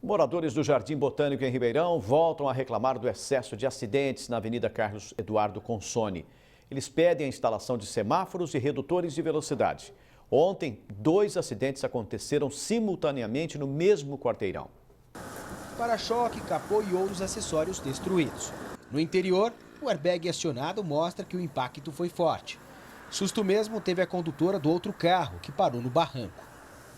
Moradores do Jardim Botânico em Ribeirão voltam a reclamar do excesso de acidentes na Avenida Carlos Eduardo Consone. Eles pedem a instalação de semáforos e redutores de velocidade. Ontem, 2 acidentes aconteceram simultaneamente no mesmo quarteirão. Para-choque, capô e outros acessórios destruídos. No interior, o airbag acionado mostra que o impacto foi forte. Susto mesmo teve a condutora do outro carro, que parou no barranco.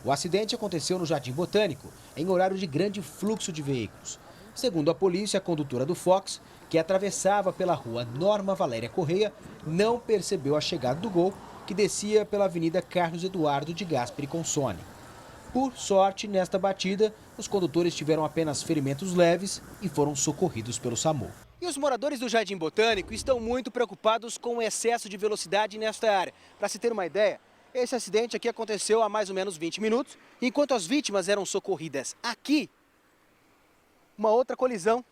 O acidente aconteceu no Jardim Botânico, em horário de grande fluxo de veículos. Segundo a polícia, a condutora do Fox, que atravessava pela rua Norma Valéria Correia, não percebeu a chegada do Gol, que descia pela Avenida Carlos Eduardo de Gasperi Consone. Por sorte, nesta batida, os condutores tiveram apenas ferimentos leves e foram socorridos pelo SAMU. E os moradores do Jardim Botânico estão muito preocupados com o excesso de velocidade nesta área. Para se ter uma ideia, esse acidente aqui aconteceu há mais ou menos 20 minutos, enquanto as vítimas eram socorridas aqui, uma outra colisão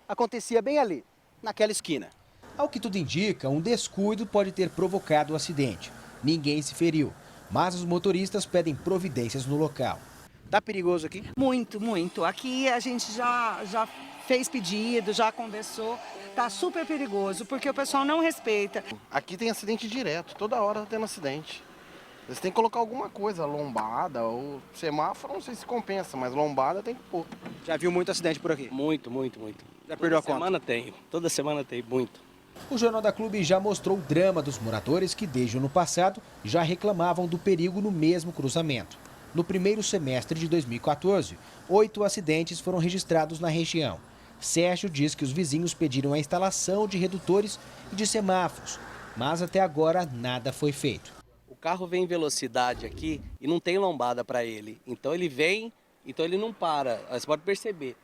acontecia bem ali, naquela esquina. Ao que tudo indica, um descuido pode ter provocado o acidente. Ninguém se feriu, mas os motoristas pedem providências no local. Tá perigoso aqui? Muito, muito. Aqui a gente já fez pedido, já conversou. Tá super perigoso, porque o pessoal não respeita. Aqui tem acidente direto, toda hora tá tendo acidente. Eles têm que colocar alguma coisa, lombada ou semáforo, não sei se compensa, mas lombada tem que pôr. Já viu muito acidente por aqui? Muito, muito, muito. Já perdeu a conta? Toda semana tem, muito. O Jornal da Clube já mostrou o drama dos moradores que, desde o ano passado, já reclamavam do perigo no mesmo cruzamento. No primeiro semestre de 2014, 8 acidentes foram registrados na região. Sérgio diz que os vizinhos pediram a instalação de redutores e de semáforos, mas até agora nada foi feito. O carro vem em velocidade aqui e não tem lombada para ele. Então ele vem, então ele não para. Você pode perceber.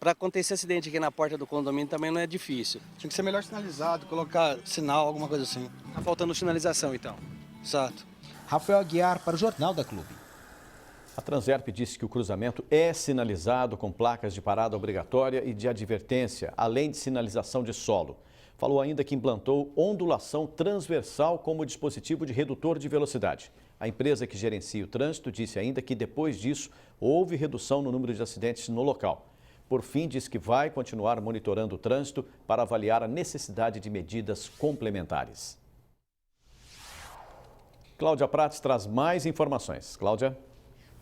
Para acontecer acidente aqui na porta do condomínio também não é difícil. Tinha que ser melhor sinalizado, colocar sinal, alguma coisa assim. Tá faltando sinalização, então. Exato. Rafael Aguiar para o Jornal da Clube. A Transerp disse que o cruzamento é sinalizado com placas de parada obrigatória e de advertência, além de sinalização de solo. Falou ainda que implantou ondulação transversal como dispositivo de redutor de velocidade. A empresa que gerencia o trânsito disse ainda que depois disso houve redução no número de acidentes no local. Por fim, diz que vai continuar monitorando o trânsito para avaliar a necessidade de medidas complementares. Cláudia Prates traz mais informações. Cláudia.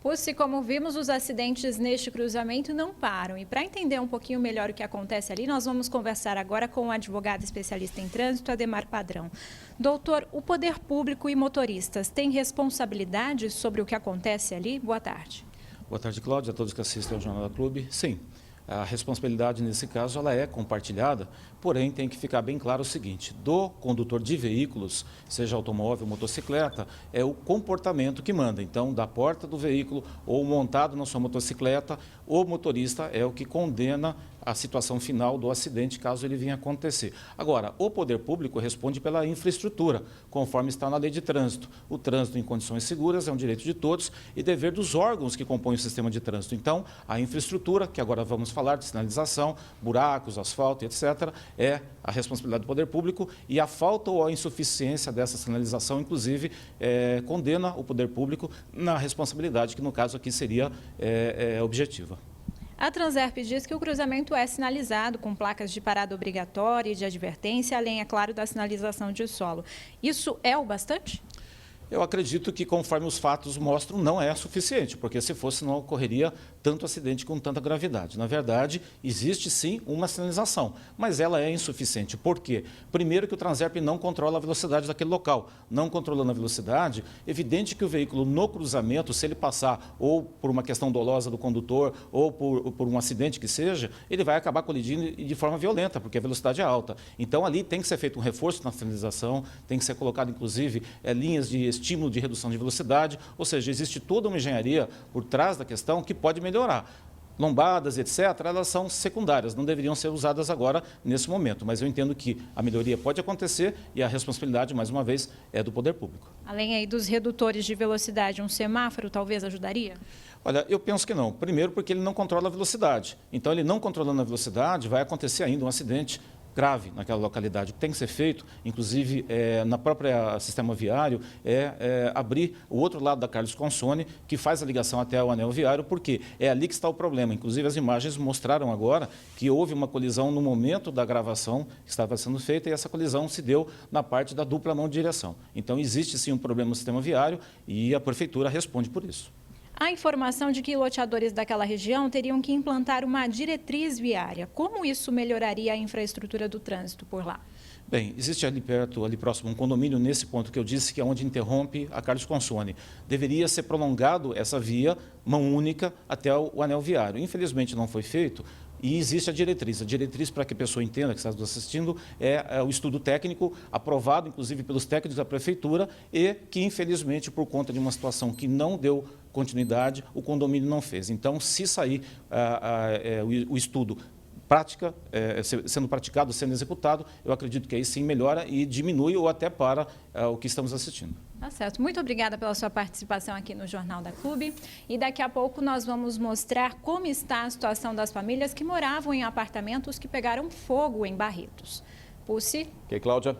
Pussy, como vimos, os acidentes neste cruzamento não param. E para entender um pouquinho melhor o que acontece ali, nós vamos conversar agora com o advogado especialista em trânsito, Ademar Padrão. Doutor, o poder público e motoristas têm responsabilidade sobre o que acontece ali? Boa tarde. Boa tarde, Cláudia, a todos que assistem ao Jornal da Clube. Sim, a responsabilidade nesse caso ela é compartilhada, porém tem que ficar bem claro o seguinte: do condutor de veículos, seja automóvel, motocicleta, é o comportamento que manda. Então, da porta do veículo ou montado na sua motocicleta, o motorista é o que condena a situação final do acidente, caso ele venha acontecer. Agora, o poder público responde pela infraestrutura, conforme está na lei de trânsito. O trânsito em condições seguras é um direito de todos e dever dos órgãos que compõem o sistema de trânsito. Então, a infraestrutura, que agora vamos falar de sinalização, buracos, asfalto, etc., é a responsabilidade do poder público, e a falta ou a insuficiência dessa sinalização, inclusive, condena o poder público na responsabilidade, que no caso aqui seria objetiva. A Transerp diz que o cruzamento é sinalizado com placas de parada obrigatória e de advertência, além, é claro, da sinalização de solo. Isso é o bastante? Eu acredito que, conforme os fatos mostram, não é suficiente, porque se fosse não ocorreria tanto acidente com tanta gravidade. Na verdade, existe sim uma sinalização, mas ela é insuficiente. Por quê? Primeiro que o Transerp não controla a velocidade daquele local. Não controlando a velocidade, evidente que o veículo no cruzamento, se ele passar ou por uma questão dolosa do condutor ou por um acidente que seja, ele vai acabar colidindo de forma violenta, porque a velocidade é alta. Então, ali tem que ser feito um reforço na sinalização, tem que ser colocado, inclusive, linhas de estímulo de redução de velocidade, ou seja, existe toda uma engenharia por trás da questão que pode melhorar. Lombadas, etc., elas são secundárias, não deveriam ser usadas agora, nesse momento, mas eu entendo que a melhoria pode acontecer e a responsabilidade, mais uma vez, é do poder público. Além aí dos redutores de velocidade, um semáforo talvez ajudaria? Olha, eu penso que não. Primeiro porque ele não controla a velocidade. Então, ele não controlando a velocidade, vai acontecer ainda um acidente grave naquela localidade. O que tem que ser feito, inclusive na própria sistema viário, é abrir o outro lado da Carlos Consone, que faz a ligação até o anel viário, porque é ali que está o problema. Inclusive, as imagens mostraram agora que houve uma colisão no momento da gravação que estava sendo feita, e essa colisão se deu na parte da dupla mão de direção. Então, existe sim um problema no sistema viário e a prefeitura responde por isso. Há informação de que loteadores daquela região teriam que implantar uma diretriz viária. Como isso melhoraria a infraestrutura do trânsito por lá? Bem, existe ali perto, ali próximo, um condomínio nesse ponto que eu disse, que é onde interrompe a Carlos Consone. Deveria ser prolongado essa via, mão única, até o anel viário. Infelizmente não foi feito. E existe a diretriz. A diretriz, para que a pessoa entenda que está nos assistindo, é o estudo técnico, aprovado, inclusive, pelos técnicos da prefeitura, e que, infelizmente, por conta de uma situação que não deu continuidade, o condomínio não fez. Então, se sair o estudo sendo praticado, sendo executado, eu acredito que aí sim melhora e diminui ou até para o que estamos assistindo. Tá certo. Muito obrigada pela sua participação aqui no Jornal da Clube. E daqui a pouco nós vamos mostrar como está a situação das famílias que moravam em apartamentos que pegaram fogo em Barretos. Pulse. Ok, Cláudia.